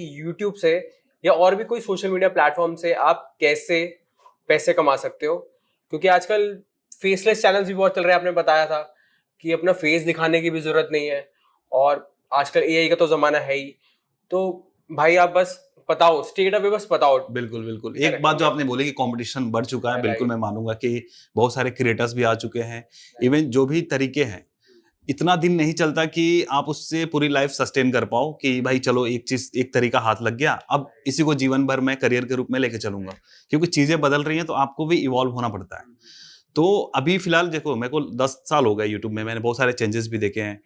YouTube से या और भी कोई सोशल मीडिया प्लेटफॉर्म से आप कैसे पैसे कमा सकते हो? क्योंकि आजकल फेसलेस चैनल्स भी बहुत चल रहे हैं। आपने बताया था कि अपना फेस दिखाने की भी जरूरत नहीं है, और आजकल एआई का तो जमाना है ही। तो भाई आप बस बताओ, स्टेट अवे बस बताओ। बिल्कुल बिल्कुल। एक बात जो आपने बोली कि कंपटीशन बढ़ चुका है, बिल्कुल मैं मानूंगा कि बहुत सारे क्रिएटर्स भी आ चुके हैं। इवन जो भी तरीके हैं, इतना दिन नहीं चलता कि आप उससे पूरी लाइफ सस्टेन कर पाओ कि भाई चलो एक चीज, एक तरीका हाथ लग गया, अब इसी को जीवन भर मैं करियर के रूप में लेके चलूंगा। क्योंकि चीजें बदल रही हैं तो आपको भी इवॉल्व होना पड़ता है। तो अभी फिलहाल देखो, मेरे को 10 साल हो गए यूट्यूब में, मैंने बहुत सारे चेंजेस भी देखे हैं।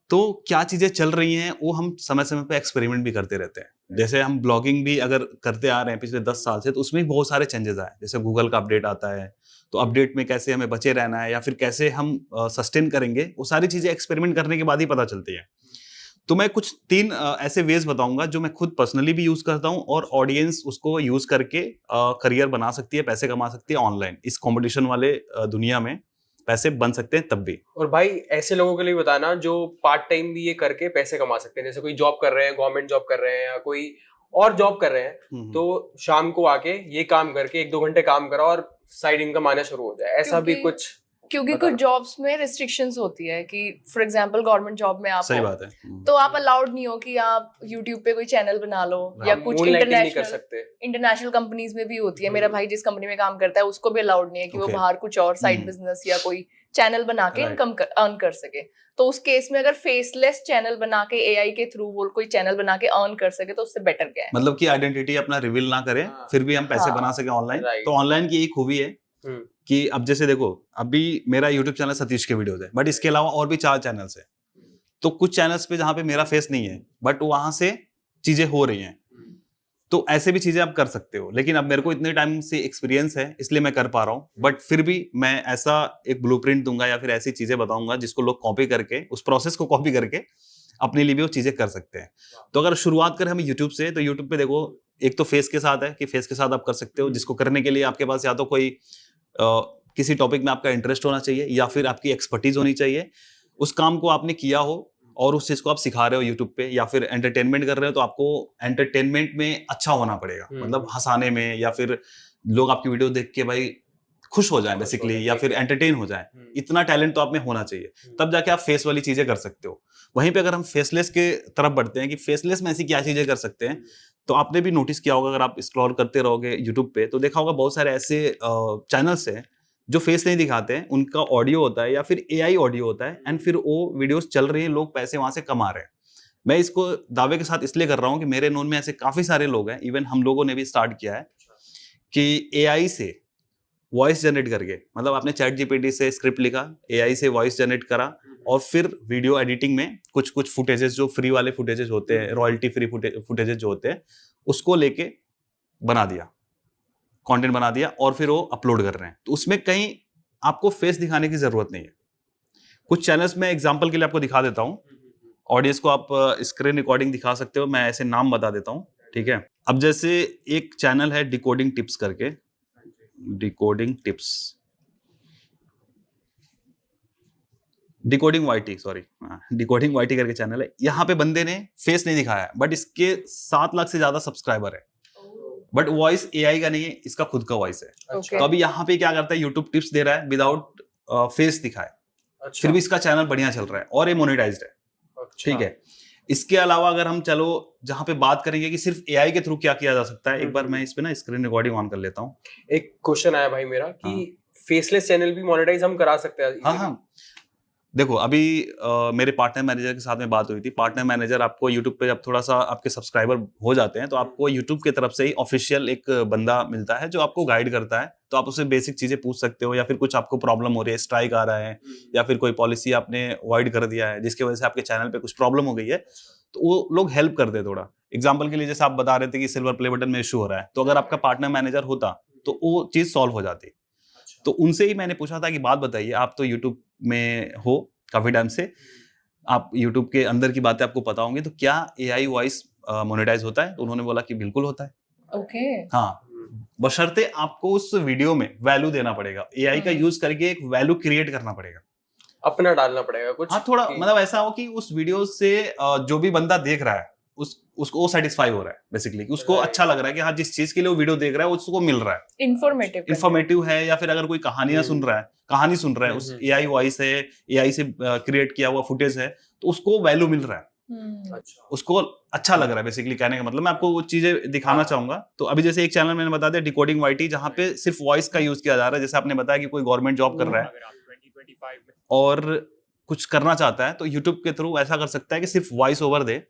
तो क्या चीजें चल रही हैं वो हम समय समय पे एक्सपेरिमेंट भी करते रहते हैं। जैसे हम ब्लॉगिंग भी अगर करते आ रहे हैं पिछले 10 साल से, तो उसमें भी बहुत सारे चेंजेस आए। जैसे गूगल का अपडेट आता है, तो अपडेट में कैसे हमें बचे रहना है या फिर कैसे हम सस्टेन करेंगे, वो सारी चीजें एक्सपेरिमेंट करने के बाद ही पता चलती है। तो मैं कुछ 3 ऐसे वेज बताऊंगा जो मैं खुद पर्सनली भी यूज करता हूं और ऑडियंस उसको यूज करके करियर बना सकती है, पैसे कमा सकती है ऑनलाइन। इस कंपटीशन वाले दुनिया में पैसे बन सकते हैं तब भी। और भाई ऐसे लोगों के लिए बताना जो पार्ट टाइम भी ये करके पैसे कमा सकते हैं। जैसे कोई जॉब कर रहे हैं, गवर्नमेंट जॉब कर रहे हैं या कोई और जॉब कर रहे हैं, तो शाम को आके ये काम करके 1-2 घंटे काम करो और साइड इनकम आना शुरू हो जाए। ऐसा भी कुछ? क्योंकि कुछ जॉब्स में रिस्ट्रिक्शंस होती है कि फॉर एग्जांपल गवर्नमेंट जॉब में आप सही बात है, तो आप अलाउड नहीं हो कि आप यूट्यूब पे कोई चैनल बना लो, या कुछ इंटरनेशनल कंपनीज में भी होती है। मेरा भाई जिस कंपनी में काम करता है उसको भी अलाउड नहीं है कि वो बाहर कुछ और साइड बिजनेस या कोई चैनल बना के इनकम अर्न कर सके। तो उस केस में अगर फेसलेस चैनल बना के एआई के थ्रू वो कोई चैनल बना के अर्न कर सके तो उससे बेटर क्या है? मतलब कि आइडेंटिटी अपना रिवील ना करें, फिर भी हम पैसे बना सके ऑनलाइन। तो ऑनलाइन की एक खूबी है कि अब जैसे देखो, अभी मेरा यूट्यूब चैनल सतीश के वीडियोस है, बट इसके अलावा और भी 4 चैनल्स है। तो कुछ चैनल्स पे जहां पे मेरा फेस नहीं है बट वहां से चीजें हो रही हैं, तो ऐसे भी चीजें आप कर सकते हो। लेकिन अब मेरे को इतने टाइम से एक्सपीरियंस है इसलिए मैं कर पा रहा हूँ। बट फिर भी मैं ऐसा एक ब्लूप्रिंट दूंगा या फिर ऐसी चीजें बताऊंगा जिसको लोग कॉपी करके, उस प्रोसेस को कॉपी करके अपने लिए भी वो चीजें कर सकते हैं। तो अगर शुरुआत करें हम यूट्यूब से, तो यूट्यूब पे देखो, एक तो फेस के साथ है कि फेस के साथ आप कर सकते हो, जिसको करने के लिए आपके पास या तो कोई किसी टॉपिक में आपका इंटरेस्ट होना चाहिए या फिर आपकी एक्सपर्टीज होनी चाहिए, उस काम को आपने किया हो और उस चीज को आप सिखा रहे हो यूट्यूब पे, या फिर एंटरटेनमेंट कर रहे हो तो आपको एंटरटेनमेंट में अच्छा होना पड़ेगा। मतलब हंसाने में, या फिर लोग आपकी वीडियो देख के भाई खुश हो जाए बेसिकली, या फिर एंटरटेन हो जाए, इतना टैलेंट तो आप में होना चाहिए। तब जाके आप फेस वाली चीजें कर सकते हो। वहीं पे अगर हम फेसलेस के तरफ बढ़ते हैं कि फेसलेस में ऐसी क्या चीजें कर सकते हैं, तो आपने भी नोटिस किया होगा, अगर आप स्क्रॉल करते रहोगे यूट्यूब पे तो देखा होगा बहुत सारे ऐसे चैनल्स हैं जो फेस नहीं दिखाते हैं, उनका ऑडियो होता है या फिर एआई ऑडियो होता है, एंड फिर वो वीडियोस चल रही हैं, लोग पैसे वहां से कमा रहे हैं। मैं इसको दावे के साथ इसलिए कर रहा हूं कि मेरे नोन में ऐसे काफी सारे लोग हैं, इवन हम लोगों ने भी स्टार्ट किया है कि एआई से वॉइस जनरेट करके, मतलब आपने चैट जीपीटी से स्क्रिप्ट लिखा, एआई से वॉइस जनरेट करा, और फिर वीडियो एडिटिंग में कुछ कुछ फुटेजेस, जो फ्री वाले फुटेजेस होते हैं, रॉयल्टी फ्री फुटेजेस जो होते हैं, उसको लेके बना दिया, कंटेंट बना दिया, और फिर वो अपलोड कर रहे हैं। तो उसमें कहीं आपको फेस दिखाने की जरूरत नहीं है। कुछ चैनल्स में एग्जांपल के लिए आपको दिखा देता हूं, ऑडियंस को आप स्क्रीन रिकॉर्डिंग दिखा सकते हो, मैं ऐसे नाम बता देता हूं, ठीक है। अब जैसे एक चैनल है डिकोडिंग टिप्स करके, decoding tips, decoding YT, sorry, decoding YT करके चैनल है। यहाँ पे बंदे ने फेस नहीं दिखाया है, बट इसके 7 लाख से ज्यादा सब्सक्राइबर है, बट वॉइस एआई का नहीं है, इसका खुद का वॉइस है। तो अभी यहाँ पे क्या करता है, यूट्यूब टिप्स दे रहा है विदाउट फेस दिखाए, फिर भी इसका चैनल बढ़िया चल रहा है और ये मोनेटाइज्ड है, ठीक है। इसके अलावा अगर हम चलो जहां पे बात करेंगे कि सिर्फ एआई के थ्रू क्या किया जा सकता है, एक बार मैं इस पे ना स्क्रीन रिकॉर्डिंग ऑन कर लेता हूँ। एक क्वेश्चन आया भाई मेरा कि फेसलेस चैनल भी मोनेटाइज हम करा सकते हैं? हाँ, देखो अभी मेरे पार्टनर मैनेजर के साथ में बात हुई थी। पार्टनर मैनेजर आपको यूट्यूब पे जब थोड़ा सा आपके सब्सक्राइबर हो जाते हैं तो आपको यूट्यूब की तरफ से ही ऑफिशियल एक बंदा मिलता है जो आपको गाइड करता है। तो आप उससे बेसिक चीजें पूछ सकते हो, या फिर कुछ आपको प्रॉब्लम हो रही है, स्ट्राइक आ रहा है, या फिर कोई पॉलिसी आपने अवॉइड कर दिया है जिसकी वजह से आपके चैनल पे कुछ प्रॉब्लम हो गई है, तो वो लोग हेल्प करते हैं थोड़ा। एग्जाम्पल के लिए जैसे आप बता रहे थे कि सिल्वर प्ले बटन में इशू हो रहा है, तो अगर आपका पार्टनर मैनेजर होता तो वो चीज सॉल्व हो जाती। तो उनसे ही मैंने पूछा था कि बात बताइए, आप तो यूट्यूब में हो काफी टाइम से, आप यूट्यूब के अंदर की बातें आपको पता होंगी, तो क्या एआई वॉइस मोनेटाइज होता है? तो उन्होंने बोला कि बिल्कुल होता है। ओके। हाँ, बशर्ते आपको उस वीडियो में वैल्यू देना पड़ेगा, एआई का यूज करके एक वैल्यू क्रिएट करना पड़ेगा, अपना डालना पड़ेगा कुछ। हाँ, थोड़ा मतलब ऐसा हो कि उस वीडियो से जो भी बंदा देख रहा है उसको सेटिस्फाई हो रहा है बेसिकली, कि उसको अच्छा लग रहा है कि हाँ जिस चीज के लिए वो वीडियो देख रहा है उसको मिल रहा है, इन्फॉर्मेटिव है, या फिर अगर कोई कहानी सुन रहा है उस एआई वॉइस है, एआई से क्रिएट किया हुआ फुटेज है, तो उसको वैल्यू मिल रहा है, उसको अच्छा लग रहा है बेसिकली। कहने का मतलब मैं आपको वो चीजें दिखाना चाहूंगा। तो अभी जैसे एक चैनल मैंने बता दिया डिकोडिंग वाईटी, जहाँ पे सिर्फ वॉइस का यूज किया जा रहा है। जैसे आपने बताया कि कोई गवर्नमेंट जॉब कर रहा है और कुछ करना चाहता है, तो यूट्यूब के थ्रू ऐसा कर सकता है कि सिर्फ वॉइस ओवर दे,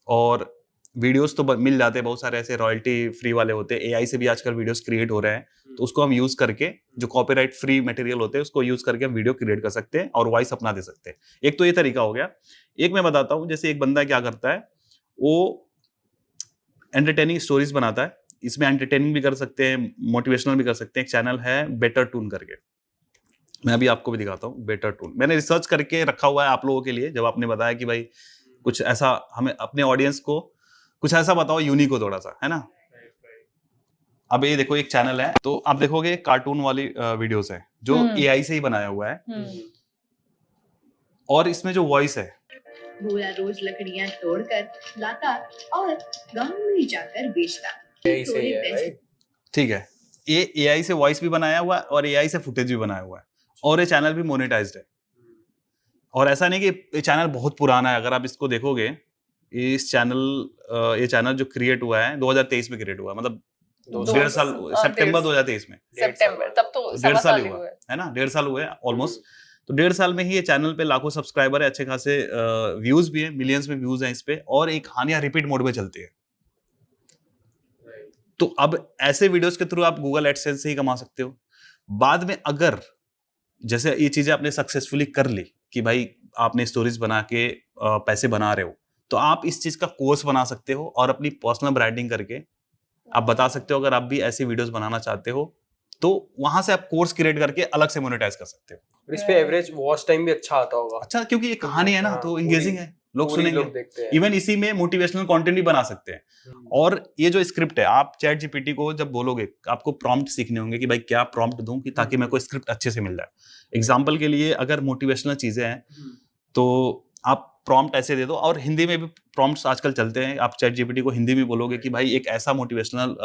और वीडियोस तो मिल जाते हैं, बहुत सारे ऐसे रॉयल्टी फ्री वाले होते हैं, एआई से भी आजकल वीडियोस क्रिएट हो रहे हैं, तो उसको हम यूज करके जो कॉपीराइट फ्री मटेरियल होते हैं उसको यूज करके हम वीडियो क्रिएट कर सकते हैं और वॉइस अपना दे सकते हैं। एक तो ये तरीका हो गया। एक मैं बताता हूँ, जैसे एक बंदा क्या करता है, वो एंटरटेनिंग स्टोरीज बनाता है, इसमें एंटरटेनिंग भी कर सकते हैं, मोटिवेशनल भी कर सकते हैं। एक चैनल है बेटर टून करके, मैं अभी आपको भी दिखाता हूँ। बेटर टून मैंने रिसर्च करके रखा हुआ है आप लोगों के लिए, जब आपने बताया कि भाई कुछ ऐसा हमें अपने ऑडियंस को कुछ ऐसा बताओ यूनिक हो थोड़ा सा, है ना। अब ये देखो एक चैनल है, तो आप देखोगे कार्टून वाली वीडियोस है जो एआई से ही बनाया हुआ है, और इसमें जो वॉइस है, भोला रोज लकड़ियां तोड़कर लाता और गांव में जाकर बेचता। ठीक है, ये एआई से वॉइस भी बनाया हुआ है और एआई से फुटेज भी बनाया हुआ है, और ये चैनल भी मोनेटाइज्ड है। और ऐसा नहीं कि ये चैनल बहुत पुराना है, अगर आप इसको देखोगे, ये चैनल जो क्रिएट हुआ है 2023 में क्रिएट हुआ है, मतलब 1.5 साल, सितंबर 2023 में, सितंबर, तब तो 1.5 साल हुआ है ना, 1.5 साल हुए ऑलमोस्ट। तो 1.5 साल में ही ये चैनल पे लाखों सब्सक्राइबर है, अच्छे खासे व्यूज भी है, मिलियंस में व्यूज हैं इस पे, और एक कहानियां रिपीट मोड में चलती है। तो अब ऐसे वीडियोस के थ्रू आप गूगल एडसेंस से ही कमा सकते हो। बाद में अगर जैसे ये चीजें आपने सक्सेसफुली कर ली कि भाई आपने स्टोरीज बना के पैसे बना रहे हो, तो आप इस चीज का कोर्स बना सकते हो और अपनी पर्सनल ब्रांडिंग करके आप बता सकते हो। अगर आप भी ऐसी वीडियोस बनाना चाहते हो तो वहां से आप कोर्स क्रिएट करके अलग से मोनेटाइज कर सकते हो। और इस पे एवरेज वॉच टाइम भी अच्छा आता होगा। अच्छा, क्योंकि ये कहानी है ना, तो एंगेजिंग है, लोग सुनेंगे। इवन इसी में मोटिवेशनल कंटेंट भी बना सकते हैं। और ये जो स्क्रिप्ट है, आप चैट जीपीटी को जब बोलोगे, आपको प्रॉम्प्ट सीखने होंगे कि भाई क्या प्रॉम्प्ट दूं कि ताकि मेरे को स्क्रिप्ट अच्छे से मिल जाए। एग्जांपल के लिए अगर मोटिवेशनल चीजें हैं तो आप प्रॉम्प्ट ऐसे दे दो, और हिंदी में भी प्रॉम्प्ट्स आजकल चलते हैं। आप चैट जीपीटी को हिंदी में बोलोगे कि भाई एक ऐसा मोटिवेशनल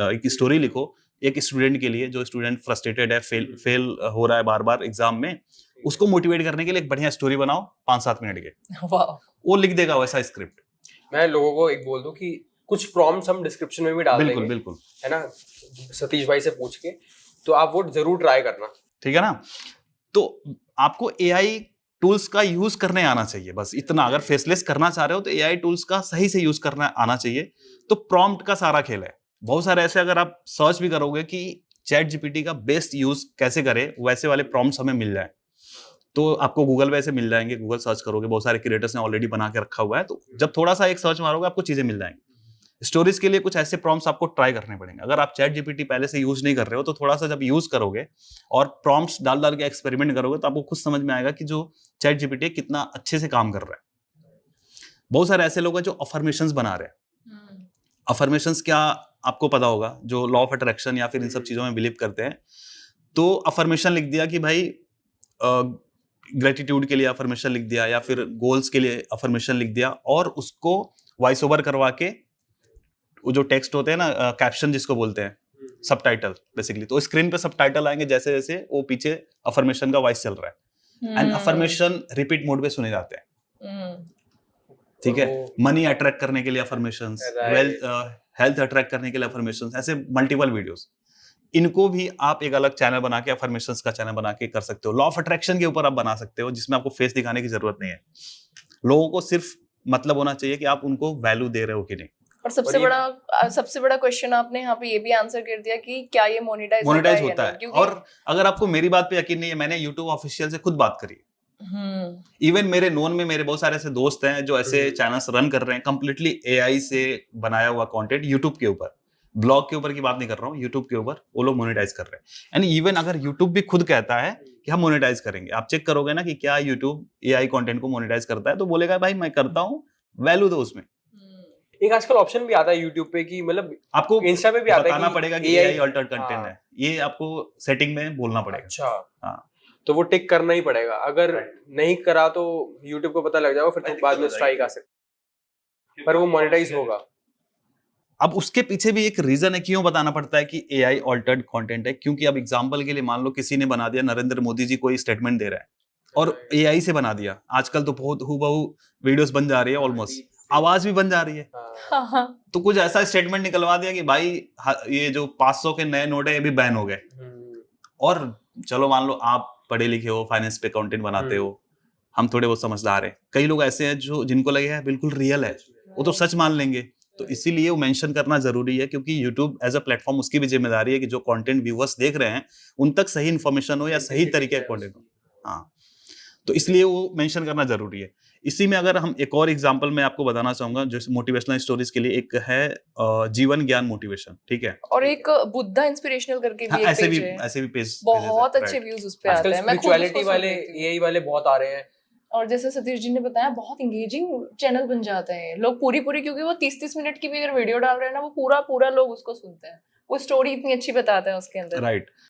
एक स्टोरी लिखो एक स्टूडेंट के लिए, जो स्टूडेंट फ्रस्ट्रेटेड है, फेल हो रहा है बार बार एग्जाम में, उसको मोटिवेट करने के लिए एक बढ़िया स्टोरी बनाओ 5-7 मिनट के, वो लिख देगा वैसा स्क्रिप्ट। मैं लोगों को एक बोल दूं कि कुछ प्रॉम्प्ट्स हम डिस्क्रिप्शन में भी डाल देंगे, बिल्कुल है ना, सतीश भाई से पूछ के, तो आप वो जरूर ट्राई करना, ठीक है ना। तो आपको एआई टूल्स का यूज करने आना चाहिए, बस इतना। अगर फेसलेस करना चाह रहे हो तो एआई टूल्स का सही से यूज करना आना चाहिए। तो प्रॉम्प्ट का सारा खेल है। बहुत सारे ऐसे, अगर आप सर्च भी करोगे कि चैट जीपीटी का बेस्ट यूज कैसे करें, वैसे वाले प्रॉम्प्ट्स हमें मिल जाए, तो आपको गूगल पे ऐसे मिल जाएंगे। गूगल सर्च करोगे, बहुत सारे क्रिएटर्स ने ऑलरेडी बना के रखा हुआ है, तो जब थोड़ा सा एक सर्च मारोगे आपको चीजें मिल जाएंगी। स्टोरीज के लिए कुछ ऐसे प्रॉम्प्ट्स आपको ट्राई करने पड़ेंगे। अगर आप चैट जीपीटी पहले से यूज नहीं कर रहे हो, तो थोड़ा सा जब यूज करोगे और प्रॉम्प्ट्स डाल के एक्सपेरिमेंट करोगे, तो आपको खुद समझ में आएगा कि जो चैट जीपीटी कितना अच्छे से काम कर रहा है। बहुत सारे ऐसे लोग हैं जो अफर्मेशंस बना रहे हैं। अफर्मेशंस क्या आपको पता होगा, जो लॉ ऑफ अट्रैक्शन या फिर इन सब चीजों में बिलीव करते हैं। तो अफर्मेशन लिख दिया कि भाई ग्रेटिट्यूड के लिए अफर्मेशन लिख दिया, या फिर गोल्स के लिए अफर्मेशन लिख दिया, और उसको वॉइस ओवर करवा के, वो जो टेक्स्ट होते हैं ना, कैप्शन जिसको बोलते हैं, सबटाइटल बेसिकली, तो स्क्रीन पे सबटाइटल आएंगे जैसे जैसे वो पीछे अफर्मेशन का वॉइस चल रहा है, एंड अफर्मेशन रिपीट मोड पे सुने जाते हैं। ठीक है, मनी अट्रैक्ट करने के लिए अफर्मेशंस, वेल्थ हेल्थ अट्रैक्ट करने के लिए अफर्मेशंस, ऐसे मल्टीपल वीडियोस। इनको भी आप एक अलग चैनल बना के, अफर्मेशंस का चैनल बना के कर सकते हो। लॉ ऑफ अट्रैक्शन के ऊपर आप बना सकते हो, जिसमें आपको फेस दिखाने की जरूरत नहीं है। लोगों को सिर्फ मतलब होना चाहिए कि आप उनको वैल्यू दे रहे हो कि नहीं। और सबसे बड़ा क्वेश्चन आपने यहाँ पे ये भी आंसर कर दिया कि क्या ये मोनेटाइज होता है। और अगर आपको मेरी बात पे यकीन नहीं है, मैंने YouTube ऑफिशियल से खुद बात करी। इवन मेरे नोन में मेरे बहुत सारे ऐसे दोस्त हैं जो ऐसे चैनल्स रन कर रहे हैं, कंप्लीटली एआई से बनाया हुआ कंटेंट यूट्यूब के ऊपर। ब्लॉग के ऊपर की बात नहीं कर रहा हूँ, यूट्यूब के ऊपर वो लोग मोनेटाइज कर रहे हैं। एंड इवन अगर यूट्यूब भी खुद कहता है कि हम मोनेटाइज करेंगे, आप चेक करोगे ना कि क्या यूट्यूब एआई कंटेंट को मोनेटाइज करता है, तो बोलेगा भाई मैं करता हूँ, वैल्यू दो उसमें। एक आजकल ऑप्शन भी आता है यूट्यूब पे कि मतलब आपको इंस्टा पे भी आता है, बताना पड़ेगा कि एआई अल्टर्ड कंटेंट है, ये आपको सेटिंग में बोलना पड़ेगा। अच्छा, हाँ, तो वो टिक करना ही पड़ेगा। अगर नहीं करा तो यूट्यूब को पता लग जाएगा, फिर तो बाद में स्ट्राइक आ सकती है। पर वो मोनेटाइज होगा। अब उसके पीछे भी एक रीजन है क्यों बताना पड़ता है कि एआई ऑल्टर्ड कंटेंट है, क्योंकि अब एग्जांपल के लिए मान लो किसी ने बना दिया, नरेंद्र मोदी जी कोई स्टेटमेंट दे रहा है और एआई से बना दिया, आजकल तो बहुत हूबहू वीडियोस बन जा रही है, ऑलमोस्ट आवाज भी बन जा रही है। तो कुछ ऐसा स्टेटमेंट निकलवा दिया कि भाई ये जो 500 के नए नोट है ये भी बैन हो गए। और चलो मान लो आप पढ़े लिखे हो, फाइनेंस पे कंटेंट बनाते हो, हम थोड़े बहुत समझदार हैं, कई लोग ऐसे हैं जो जिनको लगे है बिल्कुल रियल है, वो तो सच मान लेंगे। तो इसीलिए वो मेंशन करना जरूरी है, क्योंकि YouTube एज अ प्लेटफॉर्म उसकी भी जिम्मेदारी है कि जो कंटेंट व्यूअर्स देख रहे हैं उन तक सही इन्फॉर्मेशन हो या सही तरीके का कंटेंट हो। हाँ, तो इसलिए वो मेंशन करना जरूरी है। इसी में अगर हम एक और एग्जांपल मैं आपको बताना चाहूंगा जो मोटिवेशनल स्टोरीज के लिए, एक है जीवन ज्ञान मोटिवेशन, ठीक है, और एक बुद्धा इंस्पिरेशनल करके भी एक ऐसे पेज भी है, ऐसे भी पेज बहुत अच्छे व्यूज उस पे आते हैं। मैं खुद स्पिरिचुअलिटी उसको वाले सुनती हूँ। एआई वाले बहुत आ रहे हैं। और जैसे सतीश जी ने बताया, बहुत इंगेजिंग चैनल बन जाते हैं लोग पूरी, क्योंकि वो 30-30 मिनट की भी अगर वीडियो डाल रहे हैं ना, वो पूरा लोग उसको सुनते हैं। वो स्टोरी इतनी अच्छी बताते हैं उसके अंदर। राइट।